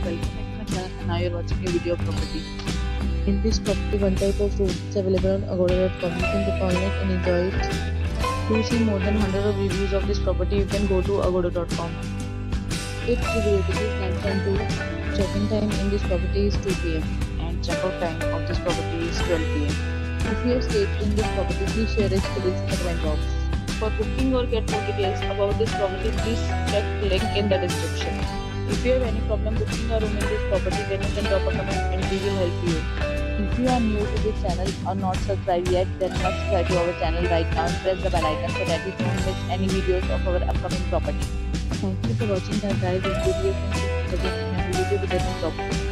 welcome back to my channel, and now you're watching a video of property. In this property, one type of room is available on agoda.com. You can book online and enjoy it. To see more than 100 of reviews of this property, you can go to agoda.com. Its review rating is 9.2. Check-in time in this property is 2 p.m. and check-out time of this property is 12 p.m. If you have stayed in this property, please share its details in the comment box. For booking or get more details about this property, please check the link in the description. If you have any problem booking a room in this property, then you can drop a comment and we will help you. If you are new to this channel or not subscribed yet, then must subscribe to our channel right now and press the bell icon so that you don't miss any videos of our upcoming property. Thank you for watching the entire video. We will see you again in a video with a new property.